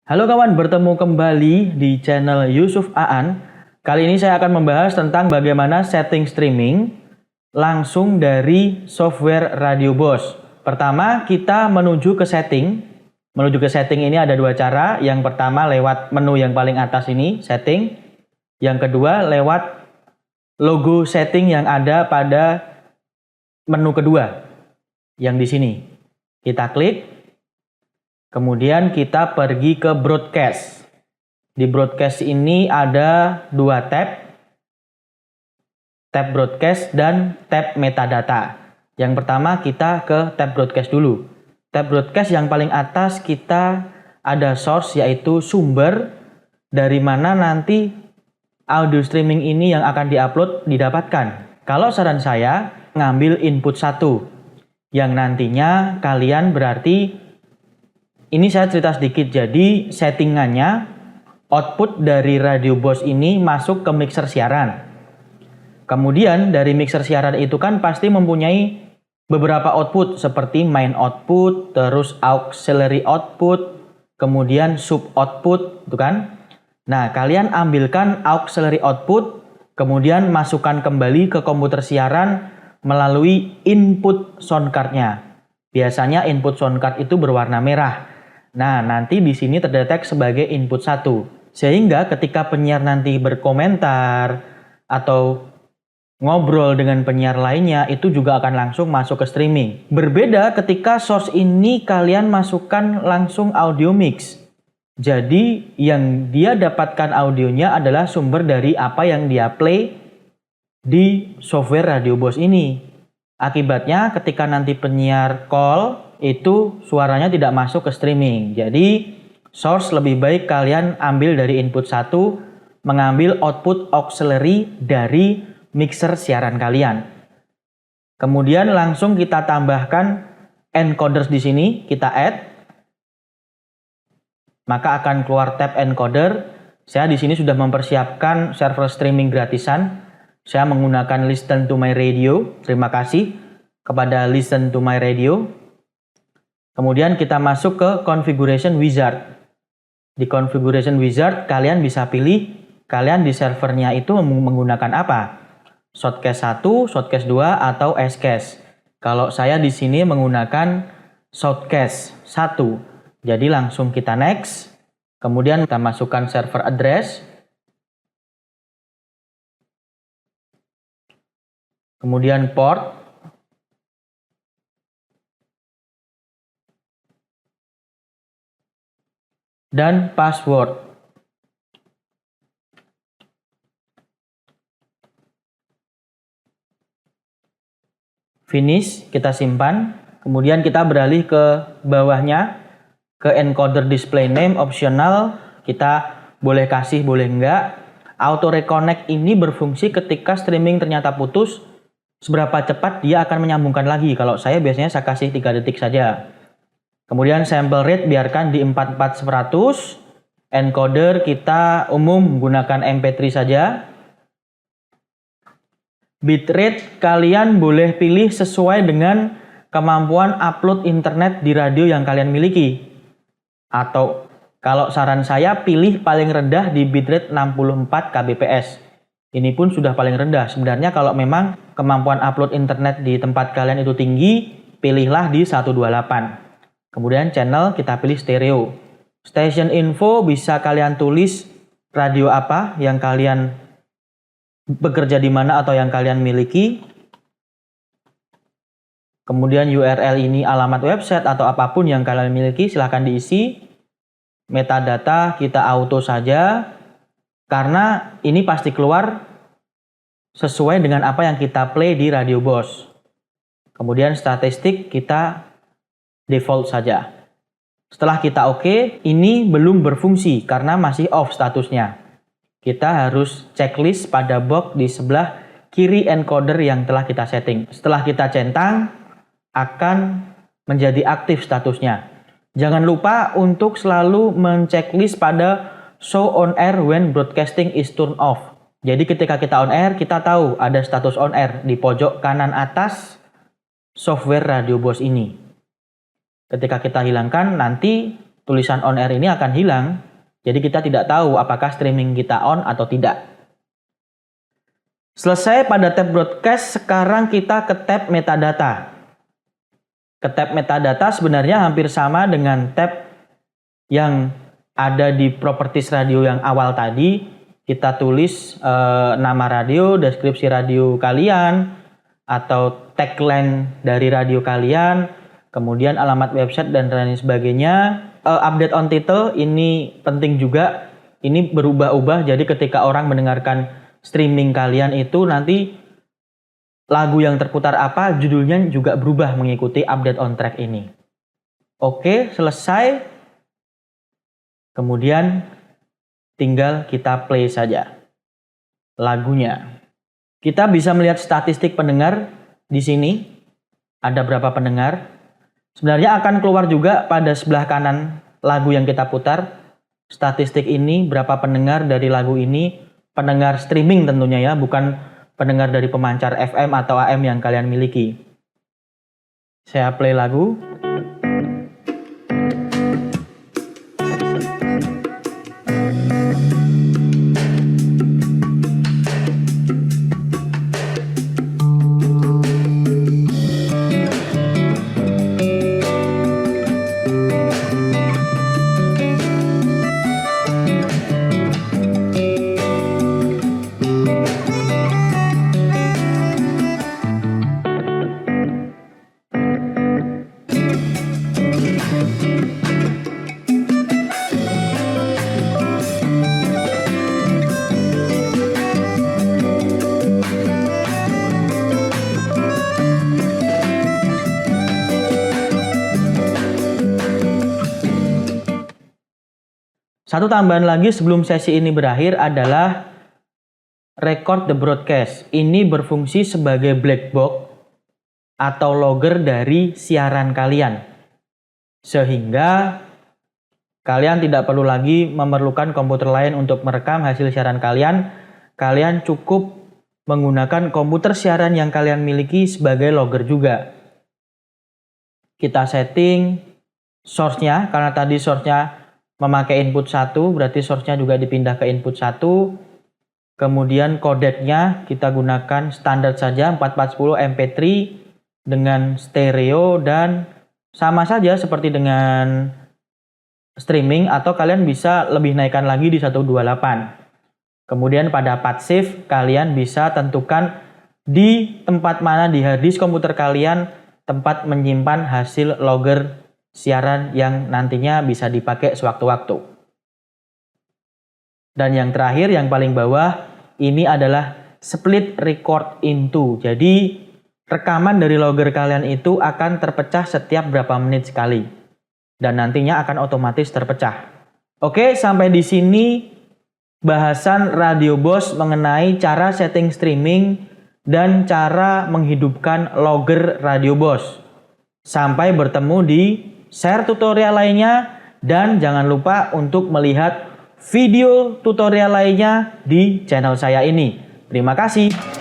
Halo kawan, bertemu kembali di channel Yusuf Aan. Kali ini saya akan membahas tentang bagaimana setting streaming langsung dari software Radio Boss. Pertama, kita menuju ke setting. Menuju ke setting ini ada dua cara. Yang pertama lewat menu yang paling atas ini, setting. Yang kedua lewat logo setting yang ada pada menu kedua, yang di sini. Kita klik. Kemudian kita pergi ke broadcast. Di broadcast ini ada dua tab. Tab broadcast dan tab metadata. Yang pertama kita ke tab broadcast dulu. Tab broadcast yang paling atas kita ada source, yaitu sumber dari mana nanti audio streaming ini yang akan diupload didapatkan. Kalau saran saya ngambil input 1 yang nantinya kalian berarti ini saya cerita sedikit, jadi settingannya output dari Radio Boss ini masuk ke mixer siaran. Kemudian dari mixer siaran itu kan pasti mempunyai beberapa output seperti main output, terus auxiliary output, kemudian sub output, itu kan. Nah, kalian ambilkan auxiliary output, kemudian masukkan kembali ke komputer siaran melalui input soundcard-nya. Biasanya input soundcard itu berwarna merah. Nah, nanti di sini terdetek sebagai input 1. Sehingga ketika penyiar nanti berkomentar atau ngobrol dengan penyiar lainnya, itu juga akan langsung masuk ke streaming. Berbeda ketika source ini kalian masukkan langsung audio mix. Jadi yang dia dapatkan audionya adalah sumber dari apa yang dia play di software Radio Boss ini. Akibatnya ketika nanti penyiar call, itu suaranya tidak masuk ke streaming. Jadi source lebih baik kalian ambil dari input 1, mengambil output auxiliary dari mixer siaran kalian. Kemudian langsung kita tambahkan encoders di sini, kita add. Maka akan keluar tab encoder. Saya di sini sudah mempersiapkan server streaming gratisan. Saya menggunakan Listen to My Radio. Terima kasih kepada Listen to My Radio. Kemudian kita masuk ke Configuration Wizard. Di Configuration Wizard kalian bisa pilih kalian di servernya itu menggunakan apa? Shotcast 1, Shotcast 2 atau Scast. Kalau saya di sini menggunakan Shotcast 1. Jadi langsung kita next. Kemudian kita masukkan server address. Kemudian port. Dan password. Finish, kita simpan. Kemudian kita beralih ke bawahnya, ke encoder display name optional. Kita boleh kasih, boleh enggak. Auto reconnect ini berfungsi ketika streaming ternyata putus. Seberapa cepat dia akan menyambungkan lagi. Kalau saya biasanya saya kasih 3 detik saja. Kemudian sample rate biarkan di 44100. Encoder kita umum menggunakan MP3 saja. Bitrate kalian boleh pilih sesuai dengan kemampuan upload internet di radio yang kalian miliki. Atau kalau saran saya pilih paling rendah di bitrate 64 kbps. Ini pun sudah paling rendah. Sebenarnya kalau memang kemampuan upload internet di tempat kalian itu tinggi, pilihlah di 128. Kemudian channel kita pilih stereo. Station info bisa kalian tulis radio apa yang kalian bekerja di mana atau yang kalian miliki. Kemudian URL ini alamat website atau apapun yang kalian miliki silahkan diisi. Metadata kita auto saja karena ini pasti keluar sesuai dengan apa yang kita play di Radio Boss. Kemudian statistik kita default saja. Setelah kita oke, ini belum berfungsi karena masih off statusnya. Kita harus checklist pada box di sebelah kiri encoder yang telah kita setting. Setelah kita centang, akan menjadi aktif statusnya. Jangan lupa untuk selalu menceklis pada show on air when broadcasting is turned off. Jadi ketika kita on air, kita tahu ada status on air di pojok kanan atas software Radio Boss ini. Ketika kita hilangkan, nanti tulisan on air ini akan hilang. Jadi kita tidak tahu apakah streaming kita on atau tidak. Selesai pada tab broadcast, sekarang kita ke tab metadata. Ke tab metadata sebenarnya hampir sama dengan tab yang ada di properties radio yang awal tadi. Kita tulis nama radio, deskripsi radio kalian, atau tagline dari radio kalian, kemudian alamat website dan lain sebagainya. Update on title ini penting juga. Ini berubah-ubah, jadi ketika orang mendengarkan streaming kalian itu nanti lagu yang terputar apa, judulnya juga berubah mengikuti update on track ini. Oke, selesai. Kemudian tinggal kita play saja lagunya. Kita bisa melihat statistik pendengar di sini. Ada berapa pendengar? Sebenarnya akan keluar juga pada sebelah kanan lagu yang kita putar. Statistik ini berapa pendengar dari lagu ini, pendengar streaming tentunya ya, bukan pendengar dari pemancar FM atau AM yang kalian miliki. Saya play lagu. Satu tambahan lagi sebelum sesi ini berakhir adalah record the broadcast. Ini berfungsi sebagai black box atau logger dari siaran kalian. Sehingga kalian tidak perlu lagi memerlukan komputer lain untuk merekam hasil siaran kalian. Kalian cukup menggunakan komputer siaran yang kalian miliki sebagai logger juga. Kita setting source-nya, karena tadi source-nya memakai input 1, berarti source-nya juga dipindah ke input 1. Kemudian codec-nya kita gunakan standar saja 4410 MP3 dengan stereo dan sama saja seperti dengan streaming, atau kalian bisa lebih naikkan lagi di 128. Kemudian pada path save kalian bisa tentukan di tempat mana di hard disk komputer kalian tempat menyimpan hasil logger siaran yang nantinya bisa dipakai sewaktu-waktu. Dan yang terakhir, yang paling bawah, ini adalah split record into. Jadi rekaman dari logger kalian itu akan terpecah setiap berapa menit sekali. Dan nantinya akan otomatis terpecah. Oke, sampai di sini bahasan Radio Boss mengenai cara setting streaming dan cara menghidupkan logger Radio Boss. Sampai bertemu di share tutorial lainnya, dan jangan lupa untuk melihat video tutorial lainnya di channel saya ini. Terima kasih.